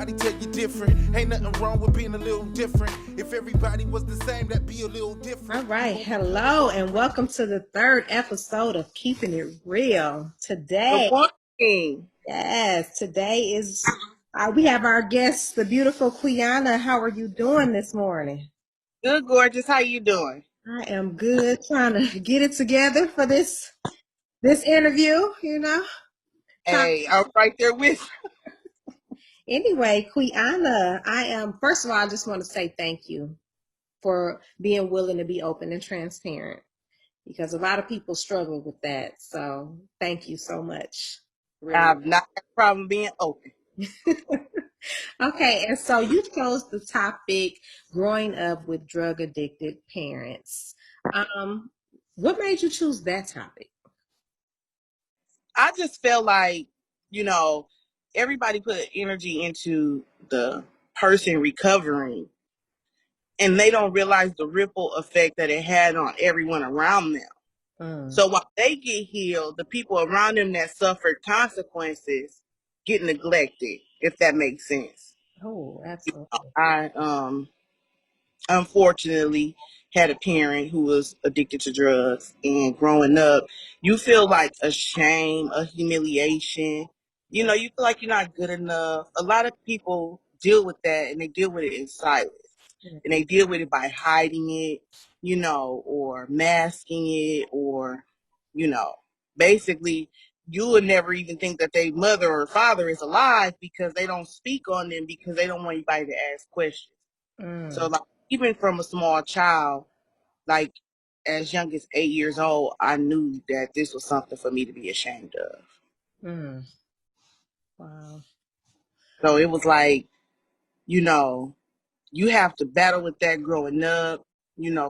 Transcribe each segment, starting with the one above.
everybody tell you different. Ain't nothing wrong with being a little different. If everybody was the same, that'd be a little different. All right. Hello and welcome to the third episode of Keeping It Real. Good Today, morning. today is we have our guest, the beautiful Quiana. How are you doing this morning? Good, gorgeous. How you doing? I am good, trying to get it together for this interview, Hey, I'm right there with you. Anyway, Quiana, first of all, I just want to say thank you for being willing to be open and transparent because a lot of people struggle with that. So thank you so much. Really. I've not had a problem being open. Okay, and so you chose the topic growing up with drug addicted parents. Um, what made you choose that topic? I just feel like, you know, everybody put energy into the person recovering and they don't realize the ripple effect that it had on everyone around them. Mm. So while they get healed, the people around them that suffered consequences get neglected, if that makes sense. Oh, absolutely. I unfortunately had a parent who was addicted to drugs, and growing up you feel like a shame, a humiliation, you feel like you're not good enough. A lot of people deal with that, and they deal with it in silence, and they deal with it by hiding it, or masking it, or basically you would never even think that their mother or father is alive because they don't speak on them because they don't want anybody to ask questions. So, Mm, like, even from a small child, like as young as 8 years old, I knew that this was something for me to be ashamed of. mm, wow. So it was like, you know, you have to battle with that growing up.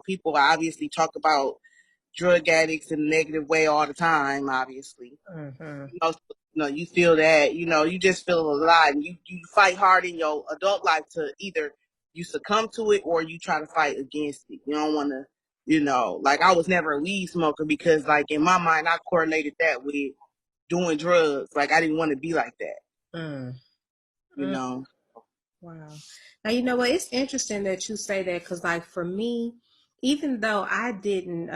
People obviously talk about drug addicts in a negative way all the time, obviously. Mm-hmm. You feel that, you just feel alive. And you fight hard in your adult life to either you succumb to it or you try to fight against it. You don't want to, like I was never a weed smoker because like in my mind, I correlated that with doing drugs. Like I didn't want to be like that, Mm, you mm, know? wow. Now, you know what? It's interesting that you say that because, like, for me, even though I didn't,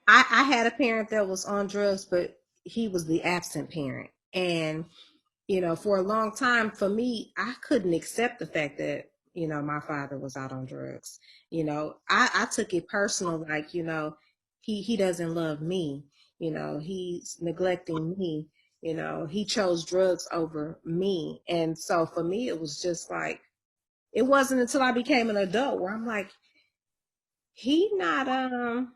I had a parent that was on drugs, but he was the absent parent. And for a long time, for me, I couldn't accept the fact that, my father was out on drugs. I took it personal, like, he doesn't love me, he's neglecting me, he chose drugs over me. And so for me, it was just like, it wasn't until I became an adult where I'm like, he not,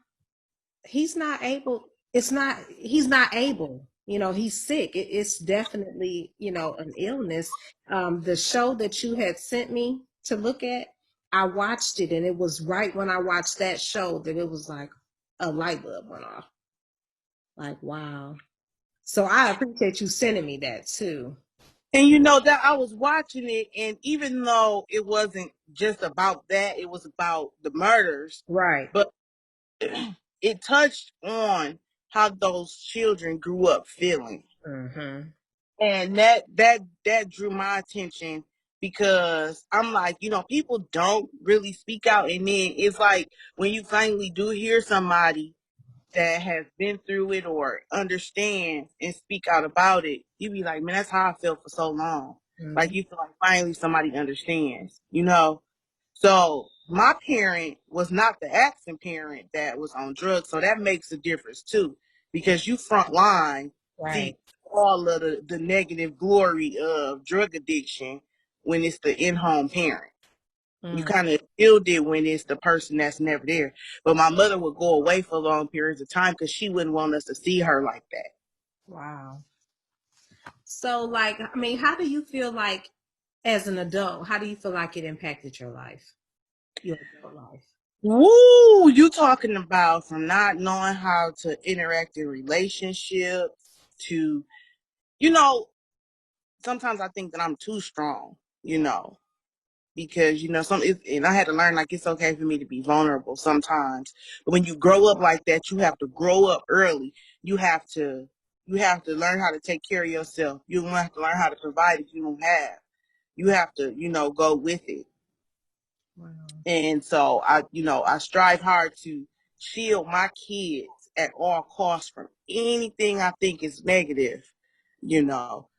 he's not able he's not able, he's sick. It's definitely, an illness. The show that you had sent me to look at, I watched it, and it was right when I watched that show that it was like a light bulb went off, like, wow. So I appreciate you sending me that too. And that I was watching it, and even though it wasn't just about that, it was about the murders, Right. but it touched on how those children grew up feeling. Mm-hmm. And that drew my attention because I'm like, people don't really speak out. And then it's like when you finally do hear somebody that has been through it or understands and speak out about it, you be like, man, that's how I felt for so long. Mm-hmm. Like you feel like finally somebody understands. So my parent was not the absent parent that was on drugs. So that makes a difference too, because you front line Right. see all of the negative glory of drug addiction when it's the in-home parent. You Mm. kind of feel it when it's the person that's never there. But my mother would go away for long periods of time because she wouldn't want us to see her like that. Wow. So, like, I mean, how do you feel like as an adult, how do you feel like it impacted your life, your adult life? Woo! You talking about from not knowing how to interact in relationships to, you know, sometimes I think that I'm too strong, because and I had to learn like it's okay for me to be vulnerable sometimes. But when you grow up like that, you have to grow up early. You have to You have to learn how to take care of yourself. You don't have to learn how to provide if you don't have. You have to, go with it. Wow. And so I strive hard to shield my kids at all costs from anything I think is negative, you know,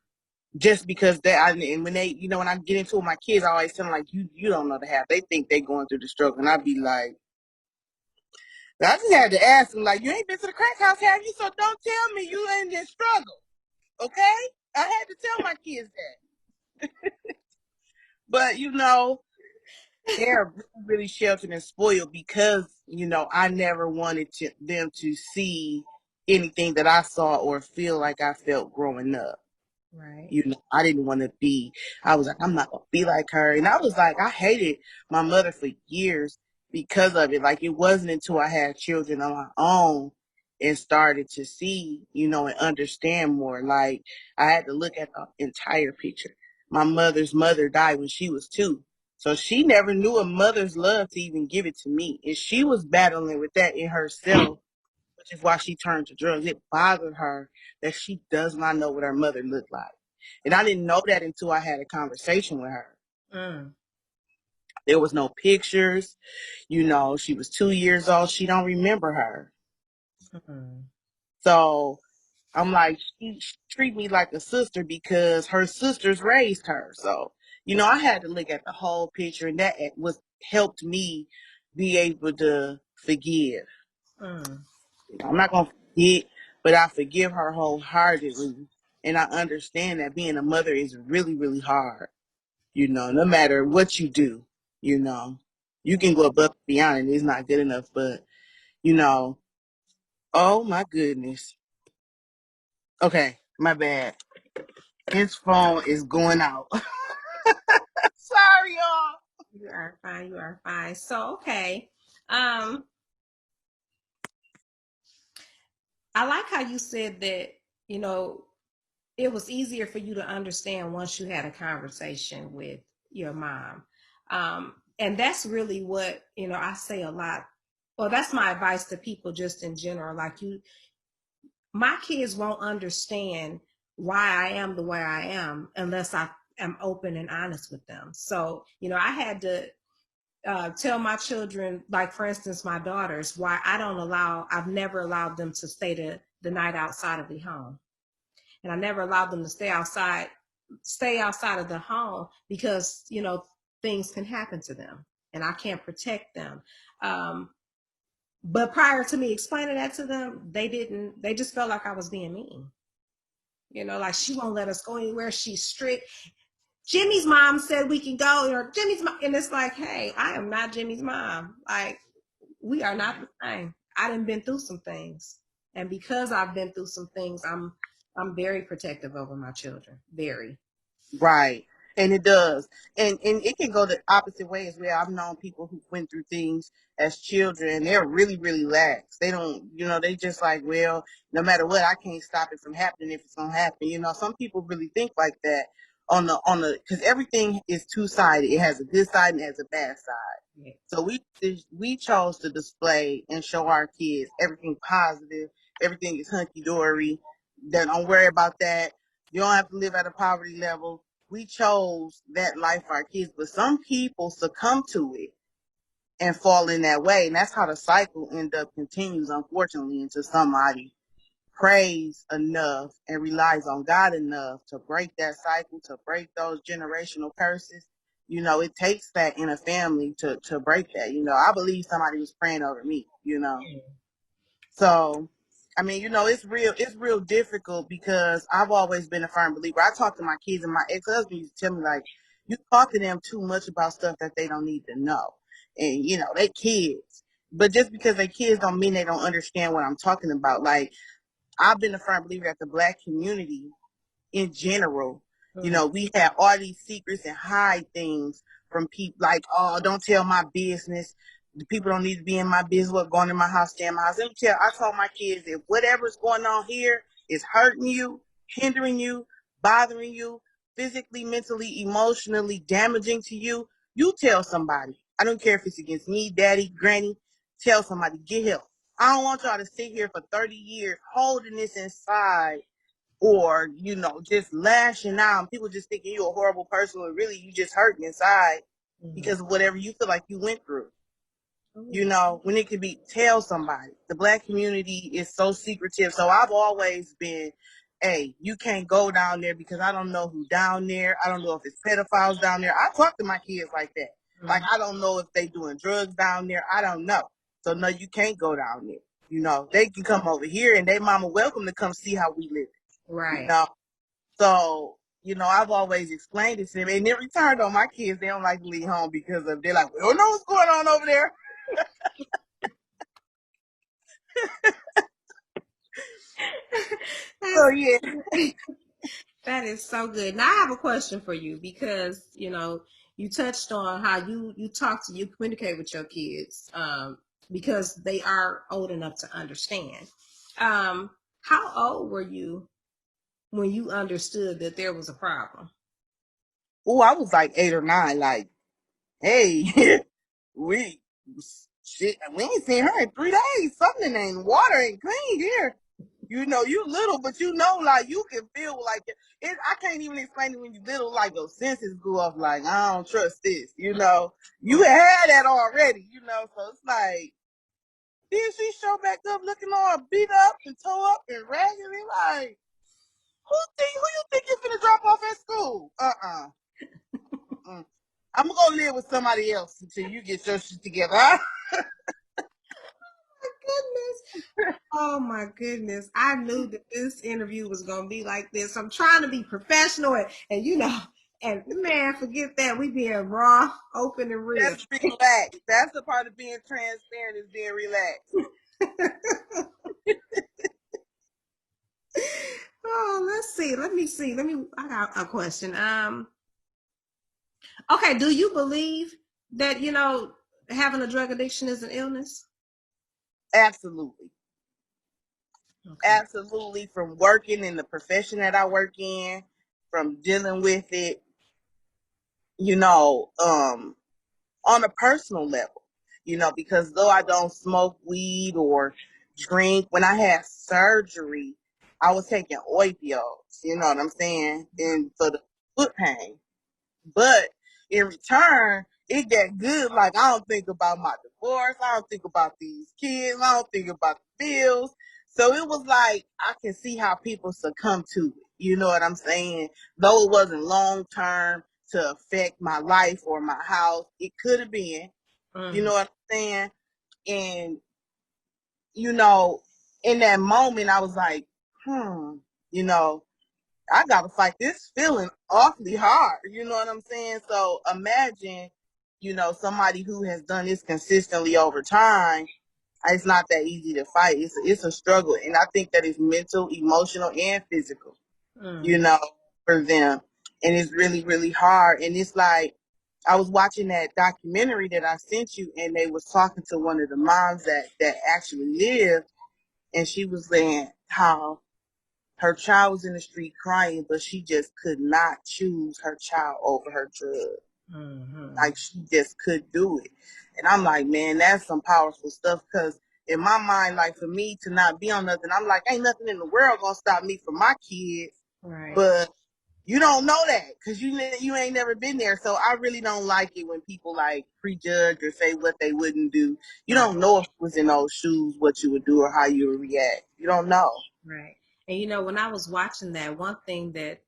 just because and when they, when I get into it with my kids, I always tell them like, you don't know the half. They think they going through the struggle. And I'd be like, I just had to ask them, like, you ain't been to the crack house, have you? So don't tell me you ain't in struggle. Okay? I had to tell my kids that. But, they're really, really sheltered and spoiled because, I never wanted them to see anything that I saw or feel like I felt growing up. Right. I didn't want to be, I was like, I'm not going to be like her. And I was like, I hated my mother for years because of it. Like, it wasn't until I had children on my own and started to see, and understand more. Like, I had to look at the entire picture. My mother's mother died when she was 2. So she never knew a mother's love to even give it to me. And she was battling with that in herself, which is why she turned to drugs. It bothered her that she does not know what her mother looked like. And I didn't know that until I had a conversation with her. Mm. There was no pictures. She was 2 years old. She don't remember her. Mm. So I'm like, she treat me like a sister because her sisters raised her. So, I had to look at the whole picture, and that was helped me be able to forgive. Mm. I'm not gonna forget, but I forgive her wholeheartedly, and I understand that being a mother is really, really hard. No matter what you do, you can go above and beyond, and it's not good enough. But oh my goodness. Okay, my bad. His phone is going out. Sorry, y'all. You are fine. You are fine. So, okay. Um, I like how you said that, you know, it was easier for you to understand once you had a conversation with your mom. And that's really what, I say a lot. Well, that's my advice to people just in general. Like my kids won't understand why I am the way I am unless I am open and honest with them. So, I had to tell my children, like for instance, my daughters, why I've never allowed them to the night outside of the home. And I never allowed them to stay outside of the home because, things can happen to them and I can't protect them. But prior to me explaining that to them, they just felt like I was being mean. Like she won't let us go anywhere. She's strict. Jimmy's mom said we can go, or Jimmy's mom, and it's like, hey, I am not Jimmy's mom. Like, we are not the same. I done been through some things. And because I've been through some things, I'm very protective over my children. Very. Right. And it does. And it can go the opposite way as well. I've known people who went through things as children. They're really, really lax. They don't, they just like, well, no matter what, I can't stop it from happening if it's gonna happen. Some people really think like that because everything is two-sided. It has a good side and it has a bad side. Yeah. So we chose to display and show our kids everything positive. Everything is hunky dory. Don't worry about that. You don't have to live at a poverty level. We chose that life for our kids, but some people succumb to it and fall in that way. And that's how the cycle continues, unfortunately, until somebody prays enough and relies on God enough to break that cycle, to break those generational curses. It takes that in a family to break that. I believe somebody was praying over me. So, I mean, it's real difficult because I've always been a firm believer. I talk to my kids, and my ex-husband used to tell me, like, you talk to them too much about stuff that they don't need to know. And, they kids. But just because they kids don't mean they don't understand what I'm talking about. Like, I've been a firm believer that the Black community in general, Mm. we have all these secrets and hide things from people, like, oh, don't tell my business. The people don't need to be in my business. What's going in my house, stay in my house. Let me I told my kids, if whatever's going on here is hurting you, hindering you, bothering you, physically, mentally, emotionally damaging to you, you tell somebody. I don't care if it's against me, daddy, granny. Tell somebody, get help. I don't want y'all to sit here for 30 years holding this inside or, you know, just lashing out, and people just thinking you're a horrible person when really you just hurting inside Mm. because of whatever you feel like you went through. You Ooh. know, when it could be tell somebody. The Black community is so secretive. So I've always been, hey, you can't go down there because I don't know who's down there. I don't know if it's pedophiles down there. I talk to my kids like that. Like, Mm. I don't know if they doing drugs down there. I don't know. So no, you can't go down there. You know, they can come over here and they mama welcome to come see how we live. You Right. know, so, you know, I've always explained it to them. And in return, though, my kids, they don't like to leave home because of, they're like, we don't know what's going on over there. So, That's yeah. that is so good. Now I have a question for you because you touched on how you talk to you communicate with your kids because they are old enough to understand. Um, how old were you when you understood that there was a problem? Oh, I was like 8 or 9. Like, hey, we shit, we ain't seen her in 3 days. Something ain't water ain't clean here. You know, you little, but you know, like you can feel like it. I can't even explain it when you little. Like your senses go off. Like I don't trust this. You know, you had that already. You know, so it's like then she show back up looking all beat up and toe up and raggedy. Like who you think you finna drop off at school? Mm. I'm gonna go live with somebody else until you get your shit together. Goodness. Oh my goodness. I knew that this interview was going to be like this. I'm trying to be professional and man, forget that. We being raw, open and real. That's relaxed. That's the part of being transparent is being relaxed. Oh, let's see. Let me see. I got a question. Okay, do you believe that, having a drug addiction is an illness? Absolutely. Okay. Absolutely. From working in the profession that I work in, from dealing with it, you know, on a personal level, you know, because though I don't smoke weed or drink, when I had surgery, I was taking opioids, you know what I'm saying? And for the foot pain. But in return, it got good. Like, I don't think about my divorce. I don't think about these kids. I don't think about the bills. So it was like, I can see how people succumb to it. You know what I'm saying? Though it wasn't long term to affect my life or my house, it could have been. You Mm, know what I'm saying? And, you know, in that moment, I was like, you know, I gotta fight this feeling awfully hard. You know what I'm saying? So imagine, you know, somebody who has done this consistently over time. It's not that easy to fight. It's a struggle, and I think that it's mental, emotional, and physical. You mm, know, for them, and it's really really hard. And it's like I was watching that documentary that I sent you, and they was talking to one of the moms that actually lived, and she was saying how her child was in the street crying, but she just could not choose her child over her drug. mm, Like she just could do it. And I'm like, man, that's some powerful stuff. Cause in my mind, like for me to not be on nothing, I'm like, ain't nothing in the world gonna stop me from my kids. right, But you don't know that because you ain't never been there. So I really don't like it when people like prejudge or say what they wouldn't do. You right. don't know if it was in those shoes what you would do or how you would react. You don't know. Right. And when I was watching that, one thing that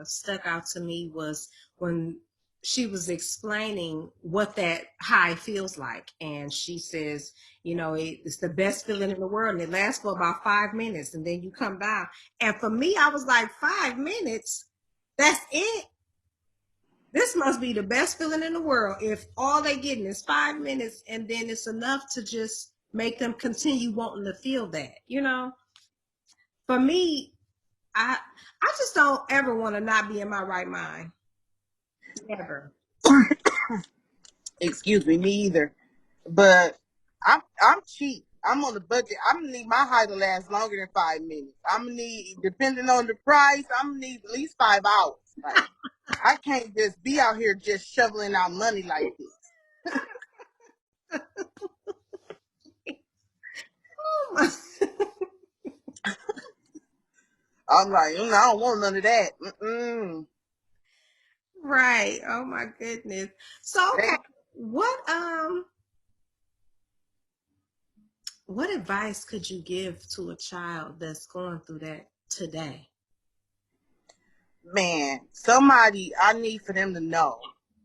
stuck out to me was when she was explaining what that high feels like. And she says, it's the best feeling in the world. And it lasts for about 5 minutes. And then you come down. And for me, I was like, 5 minutes? That's it? This must be the best feeling in the world if all they getting is 5 minutes and then it's enough to just make them continue wanting to feel that, For me, I just don't ever want to not be in my right mind. Never. Excuse me, me either. But I'm cheap. I'm on the budget. I'm gonna need my high to last longer than 5 minutes. I'm gonna need, depending on the price, I'm gonna need at least 5 hours. Like I can't just be out here just shoveling out money like this. I'm like, I don't want none of that. Mm-mm. Right. Oh my goodness. So okay, They, what um what advice could you give to a child that's going through that today? man, somebody, I need for them to know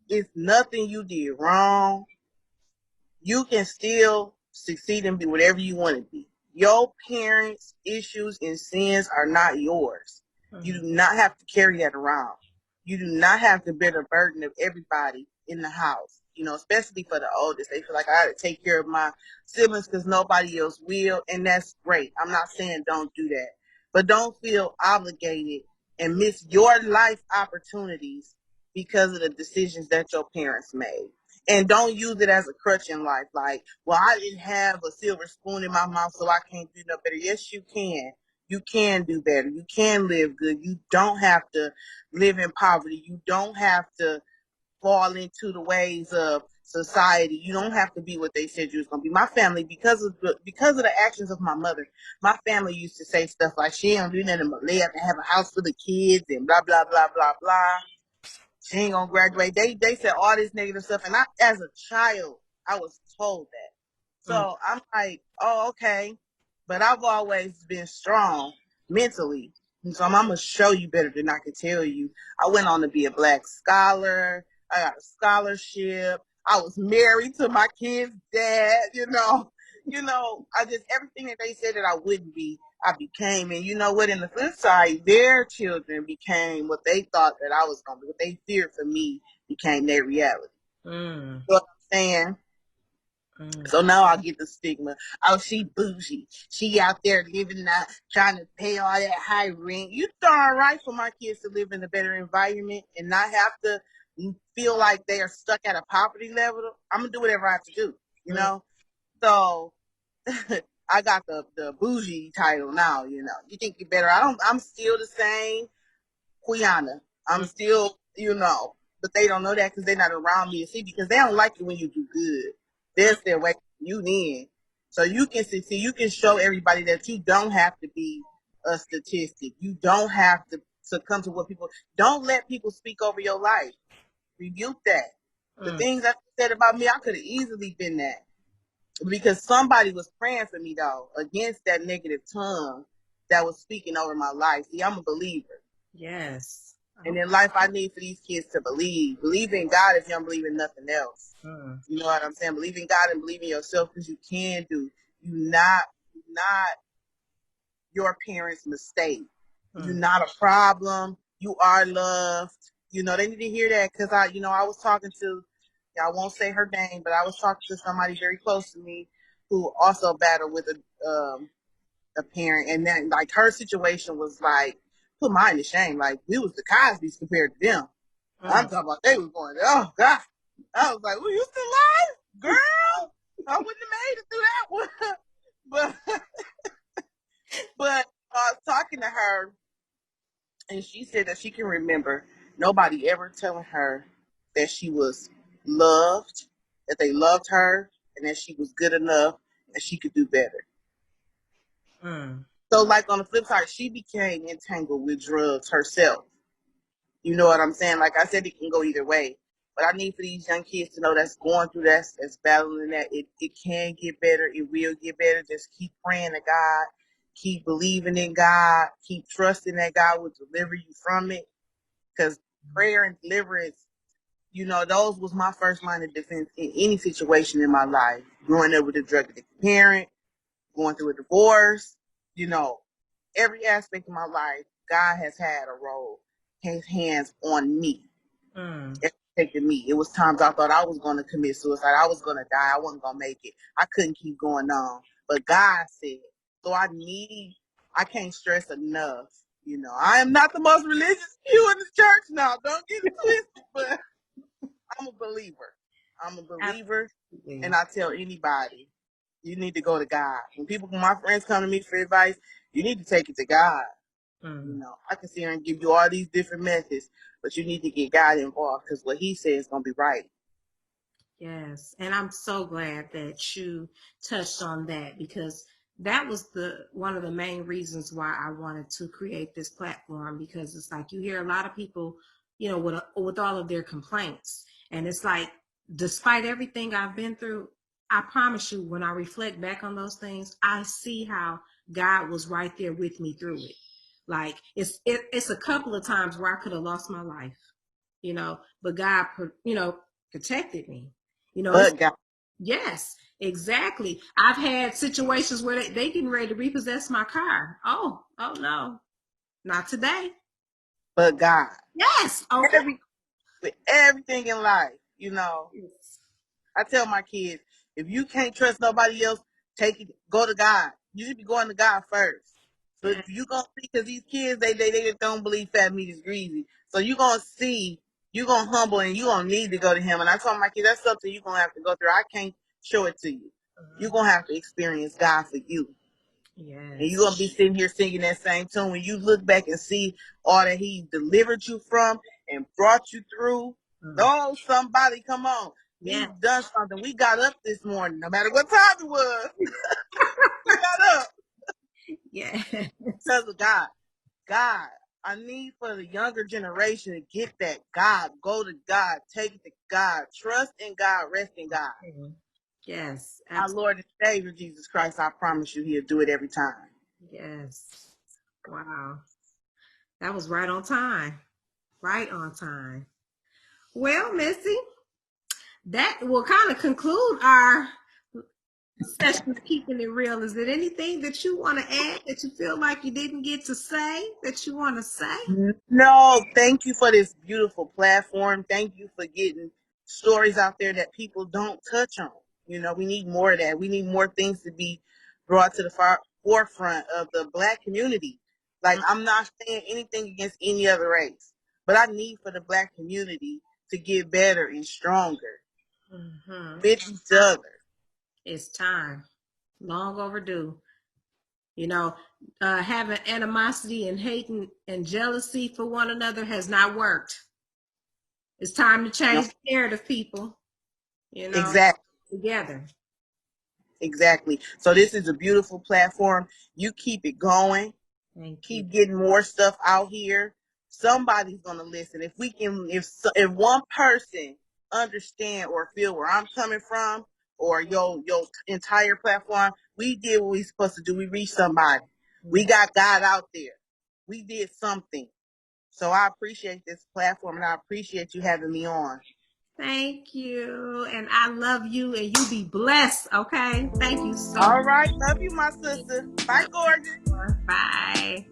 it's nothing you did wrong. You can still succeed and be whatever you want to be. Your parents' issues and sins are not yours. You Mm, do not have to carry that around. You do not have to bear the burden of everybody in the house. You know, especially for the oldest. They feel like I got to take care of my siblings because nobody else will, and that's great. I'm not saying don't do that, but don't feel obligated and miss your life opportunities because of the decisions that your parents made. And don't use it as a crutch in life. Like, well, I didn't have a silver spoon in my mouth, so I can't do no better. Yes, you can. You can do better. You can live good. You don't have to live in poverty. You don't have to fall into the ways of society. You don't have to be what they said you was gonna be. My family, because of the actions of my mother, my family used to say stuff like she don't do nothing but live and have a house full of kids and blah blah blah blah blah. She ain't gonna graduate. They said all this negative stuff, and I, as a child, I was told that. mm, So I'm like, oh, okay. But I've always been strong mentally. And so I'm gonna show you better than I can tell you. I went on to be a black scholar. I got a scholarship. I was married to my kid's dad, I just everything that they said that I wouldn't be, I became. And you know what? In the flip side, their children became what they thought that I was gonna be. What they feared for me became their reality. mm, You know what I'm saying? mm. So now I get the stigma. Oh, she bougie. She out there living, trying to pay all that high rent. You darn right for my kids to live in a better environment and not have to feel like they are stuck at a poverty level. I'm gonna do whatever I have to do. You Mm, know. So I got the bougie title now. You think you're better? I'm still the same Quiana. I'm mm, still, but they don't know that because they're not around me to see, because they don't like it when you do good. mm, There's their way you in. So you can see, you can show everybody that you don't have to be a statistic. You don't have to succumb to what people, don't let people speak over your life. Rebuke that. The mm. things that said about me, I could have easily been that. Because somebody was praying for me though, against that negative tongue that was speaking over my life. See, I'm a believer. Yes. And Oh, in life, I need for these kids to believe. Believe in God if you don't believe in nothing else. mm, You know what I'm saying? Believe in God and believe in yourself, because you can do. You not your parents' mistake. You're mm, not a problem. You are loved. They need to hear that, because I was talking to, I won't say her name, but I was talking to somebody very close to me who also battled with a parent, and then like her situation was like put mine to shame. Like we was the Cosby's compared to them. I'm mm. talking about they was going, oh God. I was like, well, you still alive? Girl, I wouldn't have made it through that one. but but I was talking to her, and she said that she can remember nobody ever telling her that she was loved, that they loved her, and that she was good enough and she could do better. Mm. So like on the flip side, she became entangled with drugs herself. You know what I'm saying? Like I said, it can go either way. But I need for these young kids to know that's going through that's battling that. It can get better. It will get better. Just keep praying to God. Keep believing in God. Keep trusting that God will deliver you from it. Because prayer and deliverance, those was my first line of defense in any situation in my life. Growing up with a drug addicted parent, going through a divorce, you know, every aspect of my life, God has had a role, his hands on me, Mm. protecting me. It was times I thought I was going to commit suicide. I was going to die. I wasn't going to make it. I couldn't keep going on. But God said, so I can't stress enough. I am not the most religious pew in the church now. Don't get it twisted, but I'm a believer. I'm a believer, and Absolutely. I tell anybody, you need to go to God. When my friends come to me for advice, you need to take it to God. Mm. I can sit here and give you all these different methods, but you need to get God involved, because what He says is gonna be right. Yes. And I'm so glad that you touched on that, because that was one of the main reasons why I wanted to create this platform, because it's like you hear a lot of people, you know, with all of their complaints, and it's like, despite everything I've been through, I promise you, when I reflect back on those things, I see how God was right there with me through it. Like it's a couple of times where I could have lost my life, you know, but God, you know, protected me. You know, it's But God, yes, exactly. I've had situations where they getting ready to repossess my car. Oh no, not today. but God. Yes, okay. Every with everything in life, you know. I tell my kids, if you can't trust nobody else, go to God. You should be going to God first. So Yeah. if you gonna see, because these kids, they just don't believe fat meat is greasy. So you gonna see, you gonna humble, and you gonna need to go to Him. And I told my kids, that's something you gonna have to go through. I can't show it to you. You gonna have to experience God for you. And you're Yes. gonna be sitting here singing that same tune. When you look back and see all that He delivered you from and brought you through, Mm. oh, somebody, come on. Yeah. He's done something. We got up this morning, no matter what time it was. We got up Yes. because of God. God, I need for the younger generation to get that. God, go to God, take it to God, trust in God, rest in God. Yes. Our Absolutely. Lord and Savior Jesus Christ, I promise you, He'll do it every time. Yes. Wow. That was right on time. Right on time. Well, Missy, that will kind of conclude our session of Keeping It Real. Is there anything that you want to add that you feel like you didn't get to say that you want to say? No, thank you for this beautiful platform. Thank you for getting stories out there that people don't touch on. You know, we need more of that. We need more things to be brought to the forefront of the Black community. Like, I'm not saying anything against any other race, but I need for the Black community to get better and stronger Mm-hmm. with each other. It's time. Long overdue. You know, having animosity and hating and jealousy for one another has not worked. It's time to No, change the narrative, people. You know, exactly. together. Exactly. So this is a beautiful platform. You keep it going. Thank you. Keep getting more stuff out here. Somebody's gonna listen. If we can, if one person understand or feel where I'm coming from, or your entire platform, we did what we supposed to do. We reached somebody. We Yeah. got God out there. We did something. So I appreciate this platform, and I appreciate you having me on. Thank you. And I love you, and you be blessed. Okay. Thank you so All much. right, love you, my sister. Bye, gorgeous. Bye.